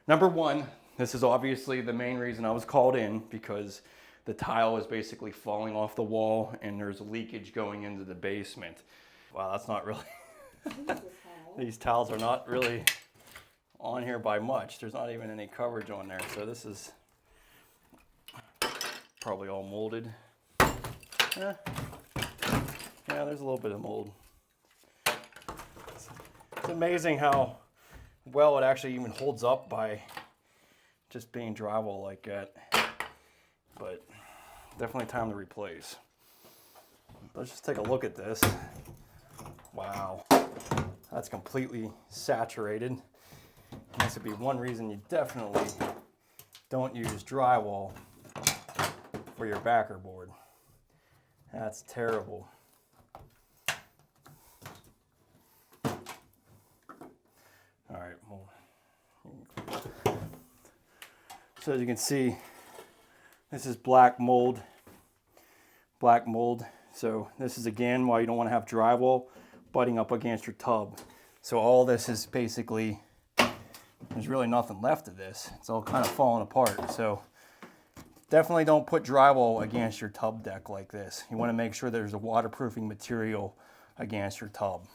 Number one, this is obviously the main reason I was called in, because the tile is basically falling off the wall and there's leakage going into the basement. Wow, that's not really, these tiles are not really on here by much. There's not even any coverage on there. So this is probably all molded. Yeah, there's a little bit of mold. It's amazing how well it actually even holds up by just being drywall like that. But definitely time to replace. Let's just take a look at this. Wow, that's completely saturated. This would be one reason you definitely don't use drywall for your backer board. That's terrible. All right, well, so as you can see, this is black mold. Black mold. So this is again why you don't want to have drywall butting up against your tub. So all this is basically, there's really nothing left of this. It's all kind of falling apart. So definitely don't put drywall against your tub deck like this. You want to make sure there's a waterproofing material against your tub.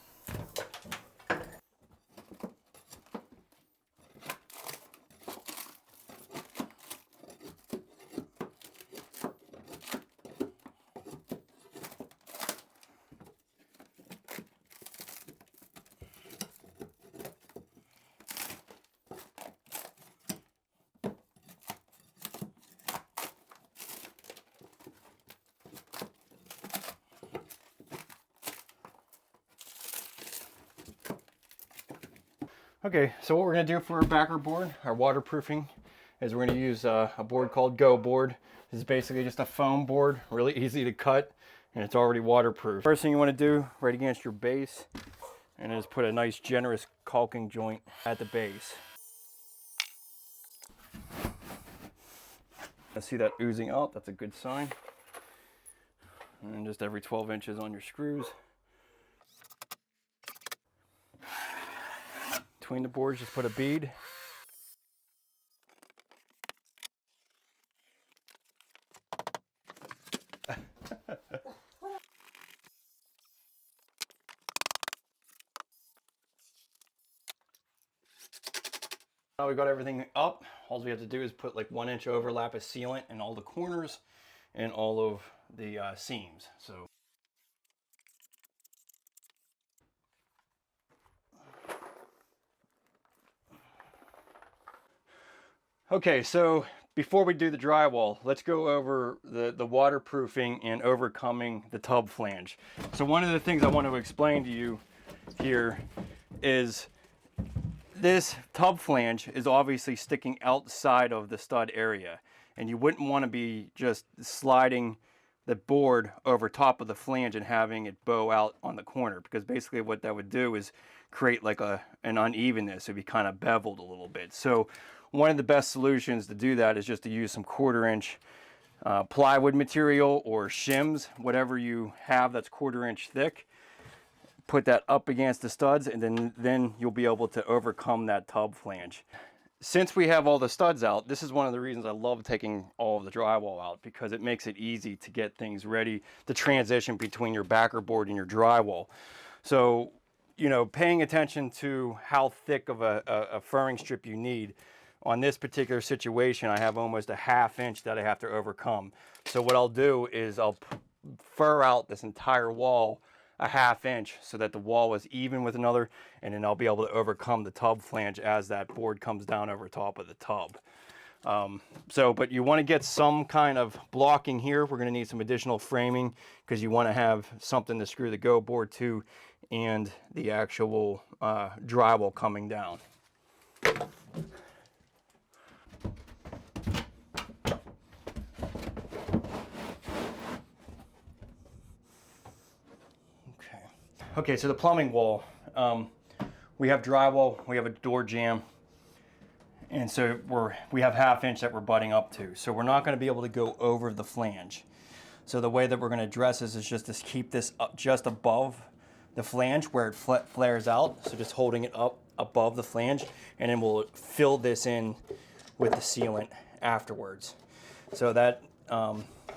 Okay, so what we're going to do for our backer board, our waterproofing, is we're going to use a board called Go board. This is basically just a foam board, really easy to cut, and it's already waterproof. First thing you want to do right against your base, and is put a nice generous caulking joint at the base. I see that oozing out, that's a good sign. And just every 12 inches on your screws. Between the boards, just put a bead. Now we got everything up. All we have to do is put like 1 inch overlap of sealant in all the corners and all of the seams. So. Okay, so before we do the drywall, let's go over the waterproofing and overcoming the tub flange. So one of the things I want to explain to you here is this tub flange is obviously sticking outside of the stud area, and you wouldn't want to be just sliding the board over top of the flange and having it bow out on the corner, because basically what that would do is create like an unevenness. It'd be kind of beveled a little bit. So one of the best solutions to do that is just to use some 1/4 inch plywood material or shims, whatever you have that's 1/4 inch thick. Put that up against the studs, and then you'll be able to overcome that tub flange. Since we have all the studs out, this is one of the reasons I love taking all of the drywall out, because it makes it easy to get things ready to transition between your backer board and your drywall. So, you know, paying attention to how thick of a furring strip you need. On this particular situation, I have almost a 1/2 inch that I have to overcome. So what I'll do is I'll fur out this entire wall a 1/2 inch so that the wall is even with another, and then I'll be able to overcome the tub flange as that board comes down over top of the tub. But you want to get some kind of blocking here. We're going to need some additional framing, because you want to have something to screw the Go board to and the actual drywall coming down. Okay, so the plumbing wall, we have drywall, we have a door jamb, and so we have 1/2 inch that we're butting up to. So we're not going to be able to go over the flange. So the way that we're going to address this is just to keep this up just above the flange where it flares out. So just holding it up above the flange, and then we'll fill this in with the sealant afterwards. So that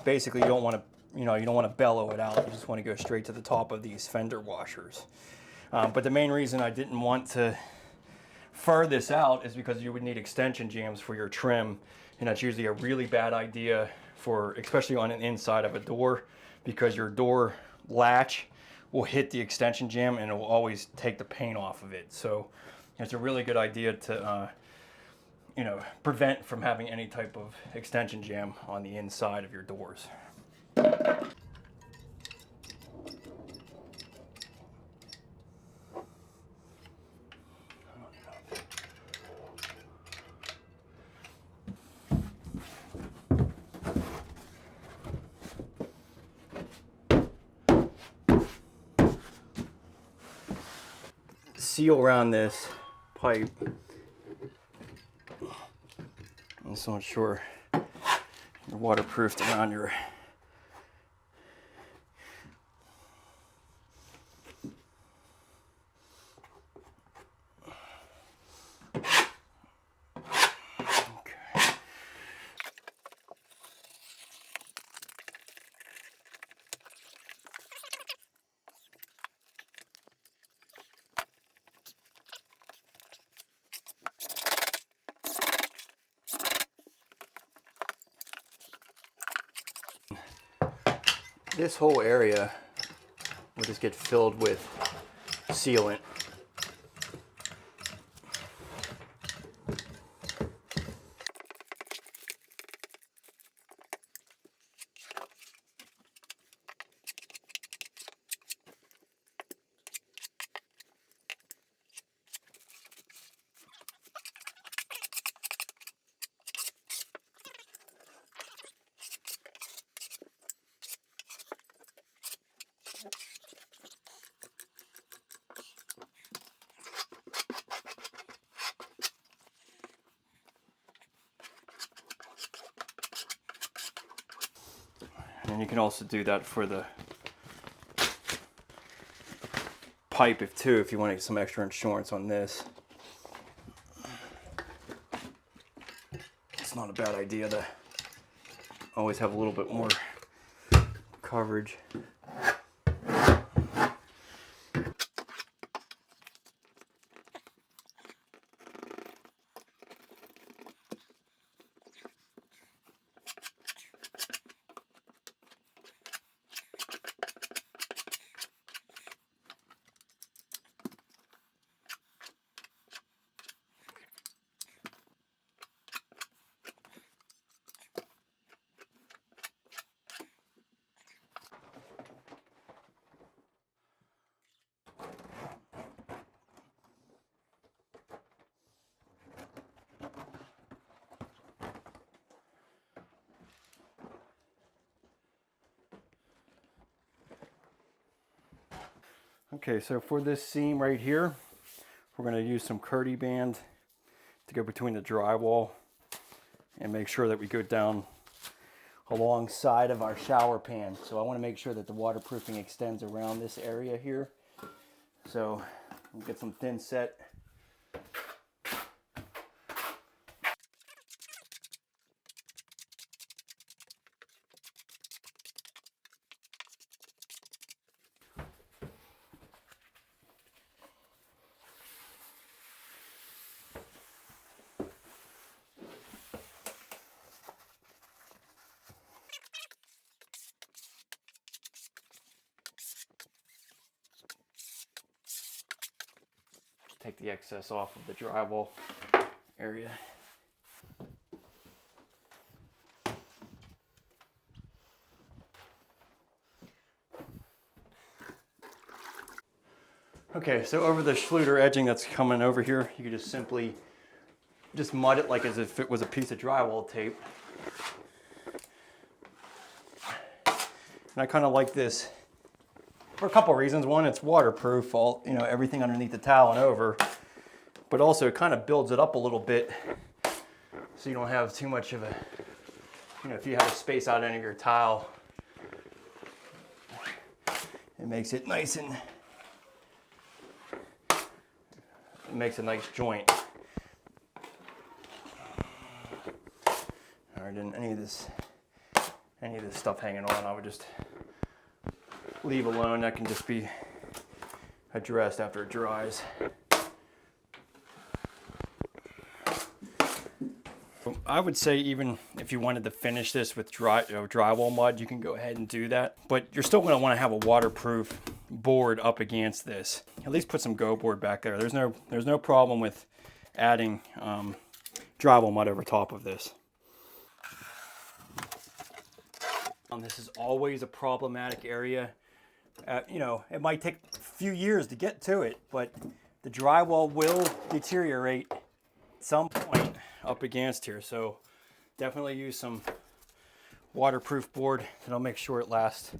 basically you don't want to, you don't want to bellow it out. You just want to go straight to the top of these fender washers. But the main reason I didn't want to fur this out is because you would need extension jambs for your trim, and that's usually a really bad idea for, especially on an inside of a door, because your door latch will hit the extension jam and it will always take the paint off of it. So it's a really good idea to prevent from having any type of extension jam on the inside of your doors. Seal around this pipe. I'm just not sure you're waterproofed around your this whole area will just get filled with sealant. And you can also do that for the pipe if you want to get some extra insurance on this. It's not a bad idea to always have a little bit more coverage. Okay, so for this seam right here, we're going to use some Curdy band to go between the drywall and make sure that we go down alongside of our shower pan. So I want to make sure that the waterproofing extends around this area here. So we'll get some thin set. Take the excess off of the drywall area. Okay, so over the Schluter edging that's coming over here, you can just simply mud it like as if it was a piece of drywall tape. And I kind of like this for a couple of reasons. One, it's waterproof, everything underneath the towel and over, but also it kind of builds it up a little bit so you don't have too much of a, if you have a space out under your towel, it makes it nice and It makes a nice joint. All right, and any of this stuff hanging on, I would just leave alone. That can just be addressed after it dries. I would say even if you wanted to finish this with drywall mud, you can go ahead and do that. But you're still going to want to have a waterproof board up against this. At least put some go board back there. There's no problem with adding drywall mud over top of this. This is always a problematic area. You know, it might take a few years to get to it, but the drywall will deteriorate at some point up against here. So definitely use some waterproof board. That'll make sure it lasts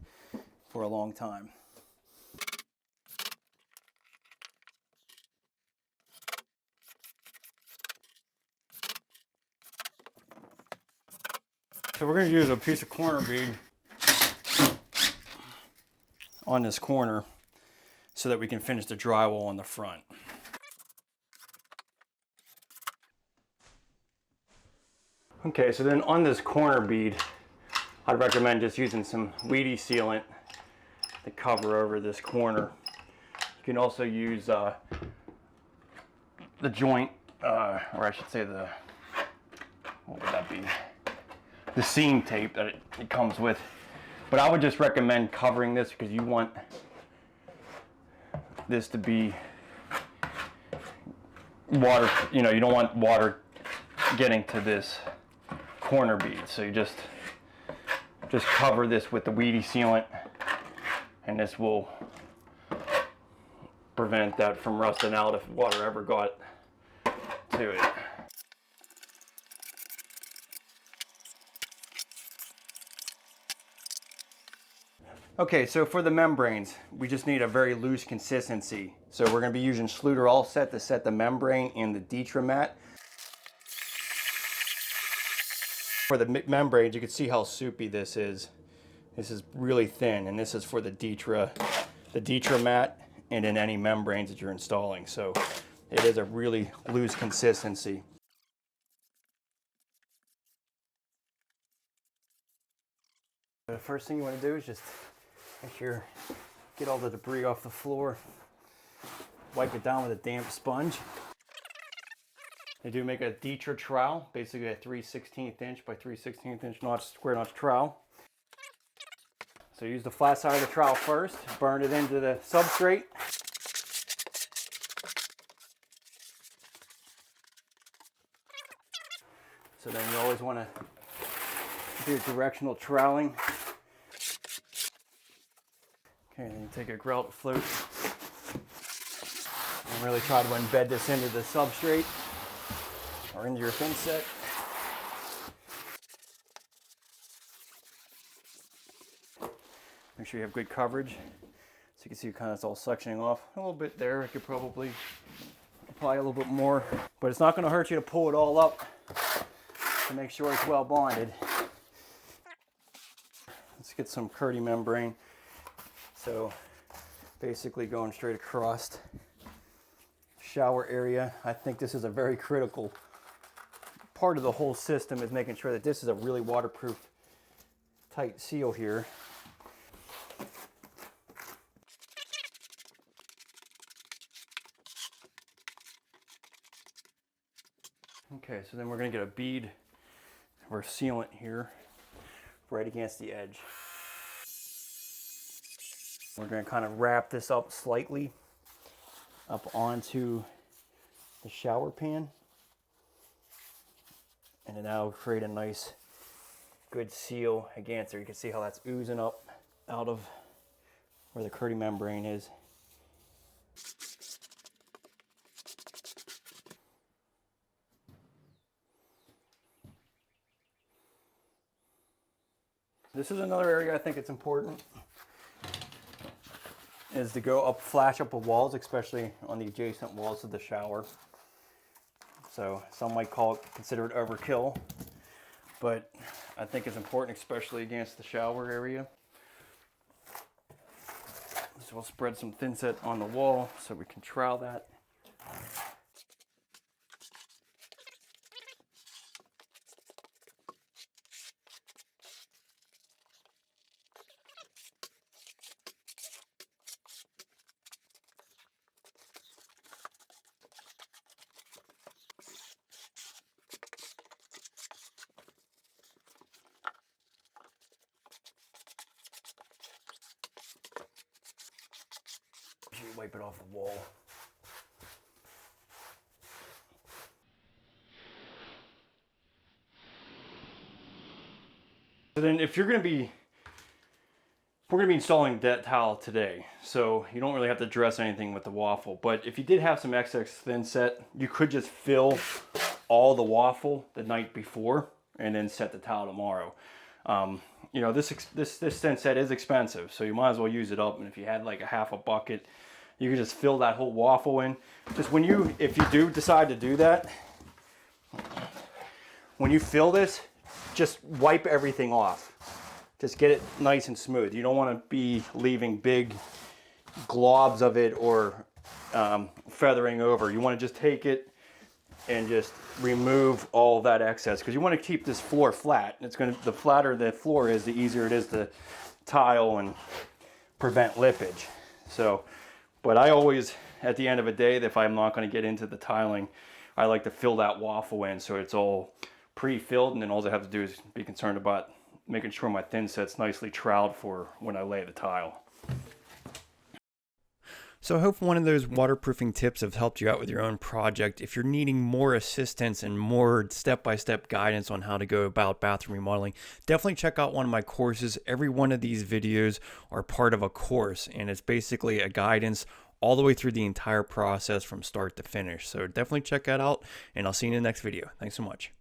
for a long time. So we're going to use a piece of corner bead on this corner so that we can finish the drywall on the front. Okay, so then on this corner bead, I'd recommend just using some weedy sealant to cover over this corner. You can also use the joint, or I should say what would that be? The seam tape that it comes with. But I would just recommend covering this because you want this to be water, you know, you don't want water getting to this corner bead. So you just cover this with the weedy sealant, and this will prevent that from rusting out if water ever got to it. Okay, so for the membranes, we just need a very loose consistency. So we're going to be using Schluter All Set to set the membrane and the Ditra mat. For the membranes, you can see how soupy this is. This is really thin, and this is for the Ditra mat and in any membranes that you're installing. So it is a really loose consistency. The first thing you want to do is just make sure get all the debris off the floor. Wipe it down with a damp sponge. They do make a Ditra trowel, basically a 3/16 inch by 3/16 inch square notch trowel. So use the flat side of the trowel first, burn it into the substrate. So then you always want to do directional troweling. Okay, then you take a grout float and really try to embed this into the substrate or into your thinset. Make sure you have good coverage. So you can see it's all suctioning off a little bit there. I could probably apply a little bit more, but it's not going to hurt you to pull it all up to make sure it's well bonded. Let's get some Curdy membrane. So basically going straight across shower area. I think this is a very critical part of the whole system, is making sure that this is a really waterproof tight seal here. Okay, so then we're going to get a bead or sealant here right against the edge. We're going to kind of wrap this up slightly up onto the shower pan, and then that'll create a nice good seal against there. You can see how that's oozing up out of where the Curdy membrane is. This is another area I think it's important, is to go up, flash up the walls, especially on the adjacent walls of the shower. So some might consider it overkill, but I think it's important, especially against the shower area. So we'll spread some thinset on the wall so we can trowel that. wipe it off the wall. So then if you're going to be, we're going to be installing that tile today, so you don't really have to dress anything with the waffle. But if you did have some excess thinset, you could just fill all the waffle the night before and then set the tile tomorrow. You know, this thinset is expensive, so you might as well use it up. And if you had like a half a bucket, you could just fill that whole waffle in. Just when you, if you do decide to do that, when you fill this, just wipe everything off. Just get it nice and smooth. You don't want to be leaving big globs of it or feathering over. You want to just take it and just remove all that excess, because you want to keep this floor flat. It's going to, the flatter the floor is, the easier it is to tile and prevent lippage. So, but I always, at the end of a day, if I'm not going to get into the tiling, I like to fill that waffle in so it's all pre-filled, and then all I have to do is be concerned about making sure my thinset's nicely troweled for when I lay the tile. So I hope one of those waterproofing tips have helped you out with your own project. If you're needing more assistance and more step-by-step guidance on how to go about bathroom remodeling, definitely check out one of my courses. Every one of these videos are part of a course, and it's basically a guidance all the way through the entire process from start to finish. So definitely check that out, and I'll see you in the next video. Thanks so much.